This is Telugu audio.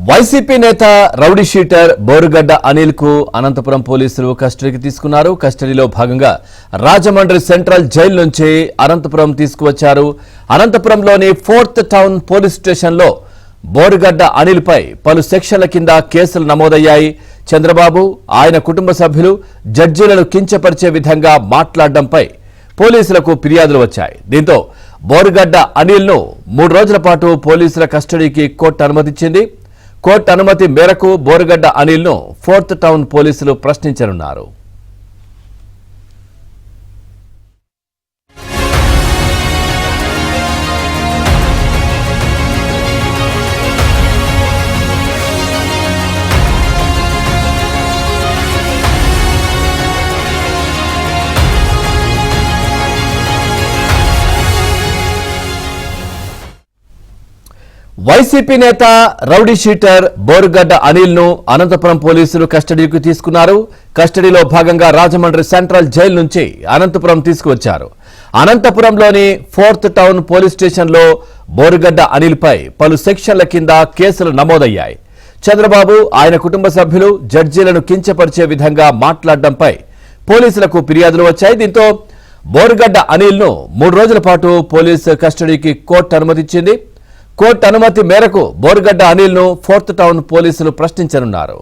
వైసీపీ నేత రౌడీ షీటర్ బోరుగడ్డ అనిల్ కు అనంతపురం పోలీసులు కస్టడీకి తీసుకున్నారు. కస్టడీలో భాగంగా రాజమండ్రి సెంట్రల్ జైలు నుంచి అనంతపురం తీసుకువచ్చారు. అనంతపురంలోని 4th టౌన్ పోలీస్ స్టేషన్లో బోరుగడ్డ అనిల్ పై పలు సెక్షన్ల కింద కేసులు నమోదయ్యాయి. చంద్రబాబు ఆయన కుటుంబ సభ్యులు జడ్జీలను కించపరిచే విధంగా మాట్లాడడంపై పోలీసులకు ఫిర్యాదులు వచ్చాయి. దీంతో బోరుగడ్డ అనిల్ ను 3 రోజుల పాటు పోలీసుల కస్టడీకి కోర్టు అనుమతించింది. కోర్టు అనుమతి మేరకు బోరుగడ్డ అనిల్ ను 4th టౌన్ పోలీసులు ప్రశ్నించనున్నారు. వైసీపీ నేత రౌడీ షీటర్ బోరుగడ్డ అనిల్ ను అనంతపురం పోలీసులు కస్టడీకి తీసుకున్నారు. కస్టడీలో భాగంగా రాజమండ్రి సెంట్రల్ జైలు నుంచి అనంతపురం తీసుకువచ్చారు. అనంతపురంలోని 4th టౌన్ పోలీస్ స్టేషన్లో బోరుగడ్డ అనిల్ పై పలు సెక్షన్ల కింద కేసులు నమోదయ్యాయి. చంద్రబాబు ఆయన కుటుంబ సభ్యులు జడ్జీలను కించపరిచే విధంగా మాట్లాడడంపై పోలీసులకు ఫిర్యాదులు వచ్చాయి. దీంతో బోరుగడ్డ అనిల్ ను 3 రోజుల పాటు పోలీసు కస్టడీకి కోర్టు అనుమతించింది. కోర్టు అనుమతి మేరకు బోరుగడ్డ అనిల్ ను 4th టౌన్ పోలీసులు ప్రశ్నించనున్నారు.